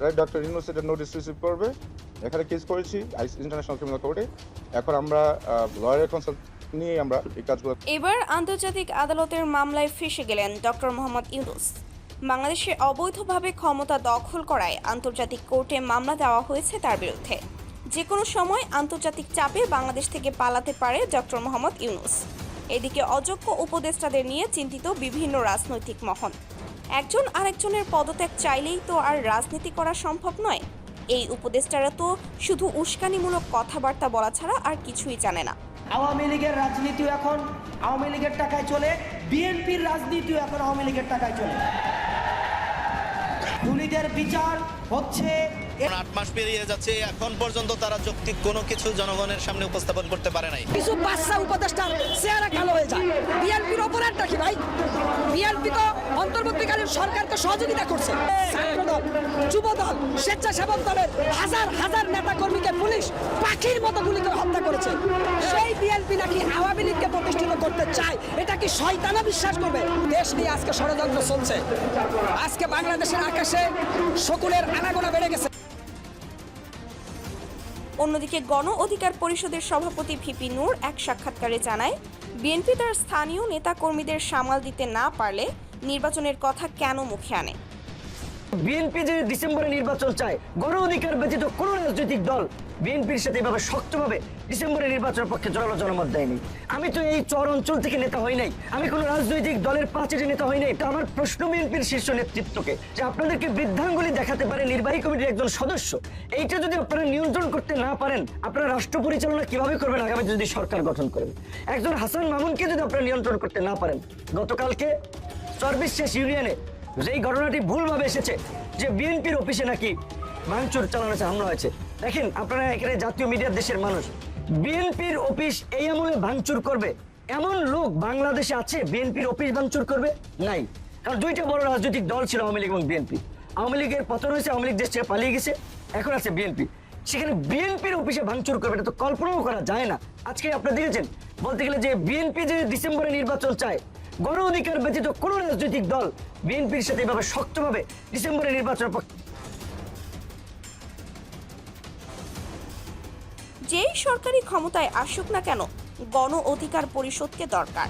Right doctor Yunus এটা notice receive করবে। এখানে কেস করেছি ইন্টারন্যাশনাল ক্রিমিনাল কোর্টে। এখন আমরা লয়ারের কনসাল্ট নিয়ে আমরা এই কাজগুলো। এবার আন্তর্জাতিক আদালতের মামলায় ফেঁসে গেলেন ডক্টর মোহাম্মদ ইউনূস। বাংলাদেশে অবৈধভাবে ক্ষমতা দখল করায় আন্তর্জাতিক কোর্টে মামলা দেওয়া হয়েছে তার বিরুদ্ধে। যে কোনো সময় আন্তর্জাতিক চাপে বাংলাদেশ থেকে পালাতে পারে ডক্টর মোহাম্মদ ইউনূস। এদিকে অযোগ্য উপদেষ্টাদের নিয়ে চিন্তিত বিভিন্ন রাজনৈতিক মহল। একজন আরেকজনের পদত্যাগ চাইলেই তো আর রাজনীতি করা সম্ভব নয়। এই উপদেষ্টারা তো শুধু উস্কানিমূলক কথাবার্তা বলা ছাড়া আর কিছুই জানে না। আওয়ামী লীগের রাজনীতিও এখন আওয়ামী লীগের টাকায় চলে, বিএনপির রাজনীতিও এখন আওয়ামী লীগের টাকায় চলে। খুনিদের বিচার হচ্ছে। 8 মাস পেরিয়ে যাচ্ছে, এখন পর্যন্ত তারা যৌক্তিক কোনো কিছু জনগণের সামনে উপস্থাপন করতে পারে নাই। কিছু বাচ্চা উপদেষ্টার চেহারা কালো হয়ে যায়। বিএনপির অপরাধটা কি ভাই? বিএনপি তো অন্তর্বর্তীকালীন সরকারকে সহযোগিতা করছে। ছাত্রদল, যুবদল, স্বেচ্ছাসেবক দলের হাজার হাজার নেতা কর্মীকে পুলিশ পাখির মতো গুলি করে হত্যা করেছে। সেই বিএনপি নাকি আওয়ামী লীগকে প্রতিষ্ঠিত করতে চায়, এটা কি শয়তানা বিশ্বাস করবে? দেশ নিয়ে আজকে ষড়যন্ত্র চলছে। আজকে বাংলাদেশের আকাশে শকুনের আনাগোনা বেড়ে গেছে। অন্যদিকে গণ অধিকার পরিষদের সভাপতি ভিপি নূর এক সাক্ষাৎকারে জানায়, বিএনপি তার স্থানীয় নেতাকর্মীদের সামাল দিতে না পারলে নির্বাচনের কথা কেন মুখে আনে? বিএনপি যে ডিসেম্বরে নির্বাচন চায়, গণ অধিকার ব্যতীত কোন রাজনৈতিক দল বিএনপির সাথে এভাবে শক্তভাবে ডিসেম্বরে নির্বাচনের পক্ষে জোরালো জনমত দেয়নি। আমি তো এই চর অঞ্চল থেকে নেতা হই নাই, আমি কোনো রাজনৈতিক দলের পাঁচটি নেতা হই নাই। তো আমার প্রশ্ন বিএনপির শীর্ষ নেতৃত্বকে, যে আপনাদেরকে বৃদ্ধাঙ্গুলি দেখাতে পারে নির্বাহী কমিটির একজন সদস্য, এইটা যদি আপনারা নিয়ন্ত্রণ করতে না পারেন, আপনারা রাষ্ট্র পরিচালনা কিভাবে করবেন আগামী যদি সরকার গঠন করেন? একজন হাসান মামুনকে যদি আপনারা নিয়ন্ত্রণ করতে না পারেন, গতকালকে চরবিশ্বাস ইউনিয়নে যেই ঘটনাটি ভুলভাবে এসেছে যে বিএনপির অফিসে নাকি ভাঙচুর চালানো হয়েছে, হামলা হয়েছে। দেখেন আপনারা এখানে জাতীয় মিডিয়ার দেশের মানুষ, বিএনপির অফিস এই আমলে ভাঙচুর করবে এমন লোক বাংলাদেশে আছে? বিএনপির অফিস ভাঙচুর করবে? নাই। কারণ দুইটা বড় রাজনৈতিক দল ছিল, আওয়ামী লীগ এবং বিএনপি। আওয়ামী লীগের পতন হয়েছে, আওয়ামী লীগ দেশ থেকে পালিয়ে গেছে, এখন আছে বিএনপি। সেখানে বিএনপির অফিসে ভাঙচুর করবে, এটা তো কল্পনাও করা যায় না। আজকে আপনারা দেখেছেন, বলতে গেলে যে বিএনপি যে ডিসেম্বরে নির্বাচন চায়, গণ অধিকার ব্যতীত কোন রাজনৈতিক দল বিএনপির সাথে এভাবে শক্তভাবে ডিসেম্বরে নির্বাচনের পক্ষে। যেই সরকারি ক্ষমতায় আসুক না কেন, গণ অধিকার পরিষদকে দরকার।